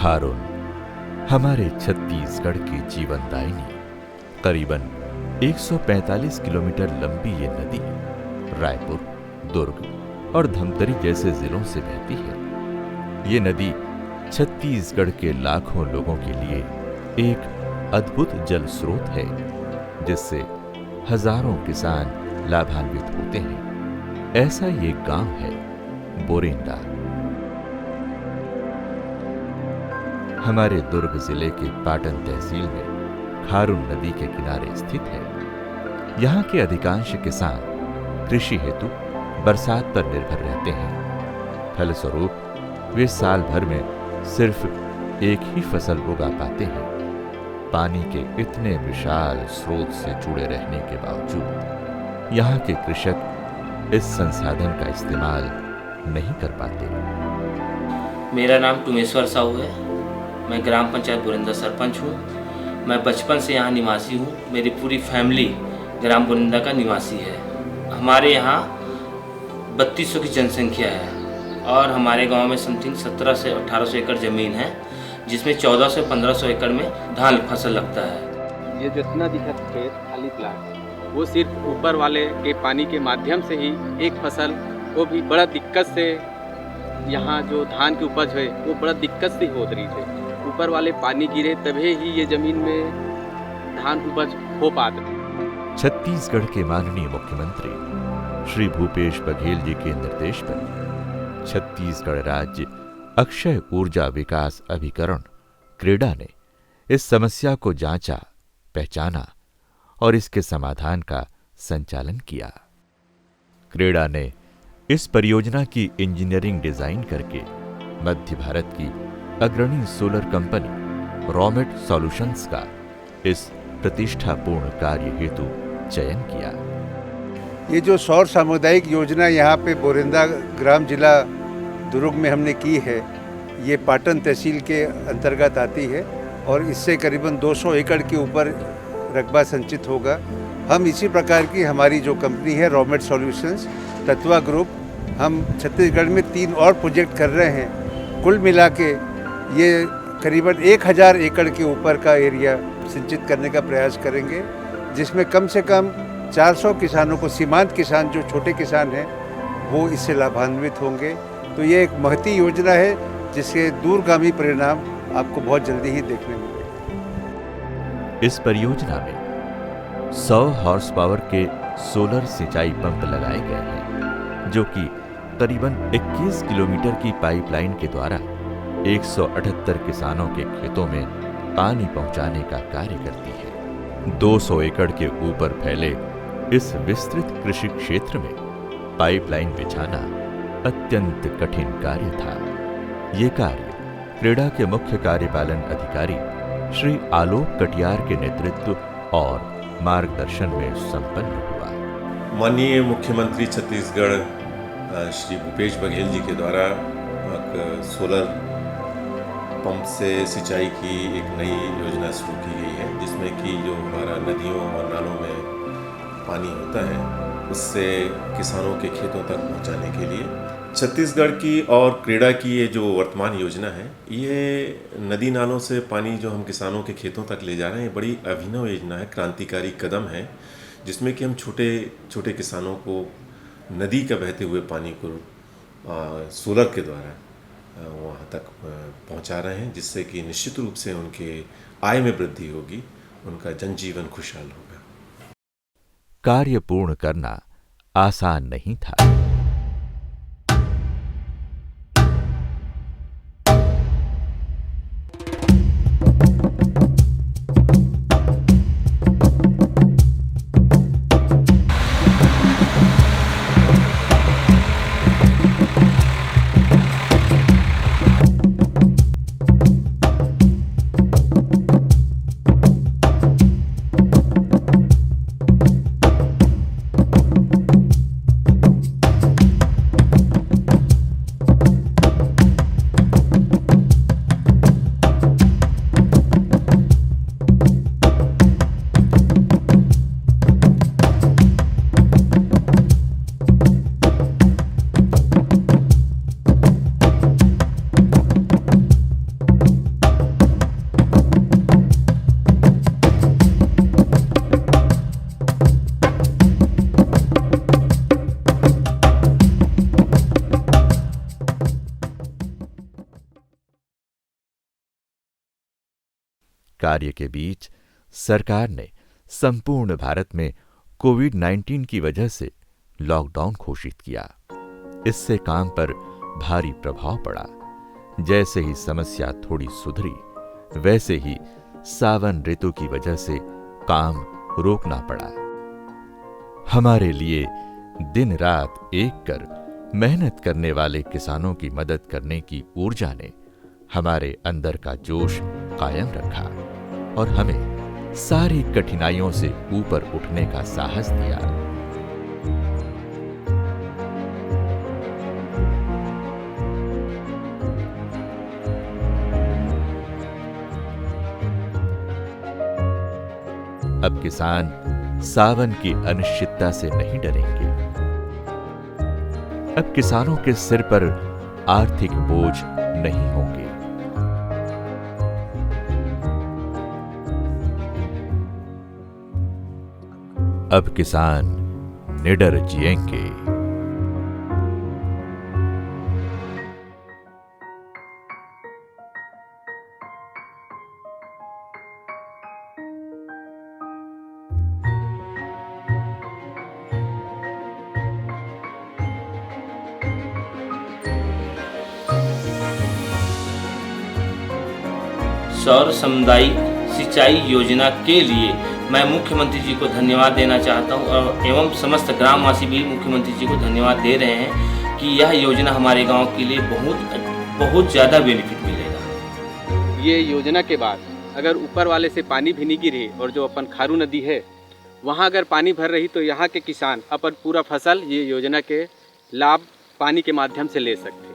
खारून हमारे छत्तीसगढ़ की जीवनदायिनी करीबन 145 किलोमीटर लंबी ये नदी रायपुर, दुर्ग और धमतरी जैसे जिलों से बहती है। ये नदी छत्तीसगढ़ के लाखों लोगों के लिए एक अद्भुत जल स्रोत है, जिससे हजारों किसान लाभान्वित होते हैं। ऐसा ये गांव है बोरेंदा। हमारे दुर्ग जिले के पाटन तहसील में खारून नदी के किनारे स्थित है। यहाँ के अधिकांश किसान कृषि हेतु बरसात पर निर्भर रहते हैं। फलस्वरूप वे साल भर में सिर्फ एक ही फसल उगा पाते हैं। पानी के इतने विशाल स्रोत से जुड़े रहने के बावजूद यहाँ के कृषक इस संसाधन का इस्तेमाल नहीं कर पाते। मेरा नाम टुमेश्वर साहू है। मैं ग्राम पंचायत बोरिंदा सरपंच हूँ। मैं बचपन से यहाँ निवासी हूँ। मेरी पूरी फैमिली ग्राम बोरिंदा का निवासी है। हमारे यहाँ 3200 की जनसंख्या है और हमारे गांव में समथिंग 1700 से 1800 एकड़ ज़मीन है, जिसमें 1400 से 1500 एकड़ में धान फसल लगता है। ये जितना दिखत खेत खाली प्लाट, वो सिर्फ ऊपर वाले के पानी के माध्यम से ही एक फसल को भी बड़ा दिक्कत से यहाँ जो धान की उपज है वो बड़ा दिक्कत से हो रही थी। ऊपर वाले पानी गिरे तभी ही ये जमीन में धान उपज हो पाते। छत्तीसगढ़ के माननीय मुख्यमंत्री श्री भूपेश बघेल जी के निर्देश पर छत्तीसगढ़ राज्य अक्षय ऊर्जा विकास अभिकरण क्रेडा ने इस समस्या को जांचा, पहचाना और इसके समाधान का संचालन किया। क्रेडा ने इस परियोजना की इंजीनियरिंग डिजाइन करके मध्य भारत की अग्रणी सोलर कंपनी रॉमेट सॉल्यूशंस का इस प्रतिष्ठापूर्ण कार्य हेतु चयन किया। ये जो सौर सामुदायिक योजना यहाँ पे बोरिंदा ग्राम जिला दुर्ग में हमने की है, ये पाटन तहसील के अंतर्गत आती है और इससे करीबन 200 एकड़ के ऊपर रकबा संचित होगा। हम इसी प्रकार की हमारी जो कंपनी है रॉमेट सॉल्यूशंस, तत्वा ग्रुप, हम छत्तीसगढ़ में 3 और प्रोजेक्ट कर रहे हैं। कुल मिला के ये करीबन 1000 एकड़ के ऊपर का एरिया सिंचित करने का प्रयास करेंगे, जिसमें कम से कम 400 किसानों को, सीमांत किसान जो छोटे किसान हैं, वो इससे लाभान्वित होंगे। तो ये एक महती योजना है जिसके दूरगामी परिणाम आपको बहुत जल्दी ही देखने मिलेंगे। इस परियोजना में 100 हॉर्स पावर के सोलर सिंचाई पंप लगाए गए हैं, जो कि करीबन 21 किलोमीटर की पाइपलाइन के द्वारा 178 किसानों के खेतों में पानी पहुंचाने का कार्य करती है। 200 एकड़ के ऊपर फैले इस विस्तृत कृषि क्षेत्र में पाइपलाइन बिछाना अत्यंत कठिन कार्य था। ये कार्य क्रेडा के मुख्य कार्यपालन अधिकारी श्री आलोक कटियार के नेतृत्व और मार्गदर्शन में संपन्न हुआ। माननीय मुख्यमंत्री छत्तीसगढ़ श्री भूपेश बघेल जी के द्वारा सोलर पंप से सिंचाई की एक नई योजना शुरू की गई है, जिसमें कि जो हमारा नदियों और नालों में पानी होता है उससे किसानों के खेतों तक पहुंचाने के लिए छत्तीसगढ़ की और क्रेडा की ये जो वर्तमान योजना है, ये नदी नालों से पानी जो हम किसानों के खेतों तक ले जा रहे हैं, बड़ी अभिनव योजना है, क्रांतिकारी कदम है, जिसमें कि हम छोटे छोटे किसानों को नदी का बहते हुए पानी को सोलर के द्वारा वहाँ तक पहुँचा रहे हैं, जिससे कि निश्चित रूप से उनके आय में वृद्धि होगी, उनका जनजीवन खुशहाल होगा। कार्य पूर्ण करना आसान नहीं था। कार्य के बीच सरकार ने संपूर्ण भारत में कोविड-19 की वजह से लॉकडाउन घोषित किया। इससे काम पर भारी प्रभाव पड़ा। जैसे ही समस्या थोड़ी सुधरी, वैसे ही सावन ऋतु की वजह से काम रोकना पड़ा। हमारे लिए दिन रात एक कर मेहनत करने वाले किसानों की मदद करने की ऊर्जा ने हमारे अंदर का जोश कायम रखा और हमें सारी कठिनाइयों से ऊपर उठने का साहस दिया। अब किसान सावन की अनिश्चितता से नहीं डरेंगे। अब किसानों के सिर पर आर्थिक बोझ नहीं होंगे। अब किसान निडर जिएंगे। सौर सामुदायिक सिंचाई योजना के लिए मैं मुख्यमंत्री जी को धन्यवाद देना चाहता हूं और एवं समस्त ग्रामवासी भी मुख्यमंत्री जी को धन्यवाद दे रहे हैं कि यह योजना हमारे गांव के लिए बहुत ज़्यादा बेनिफिट मिलेगा। ये योजना के बाद अगर ऊपर वाले से पानी भी नहीं गिरे और जो अपन खारू नदी है वहाँ अगर पानी भर रही तो यहाँ के किसान अपन पूरा फसल ये योजना के लाभ पानी के माध्यम से ले सकते हैं।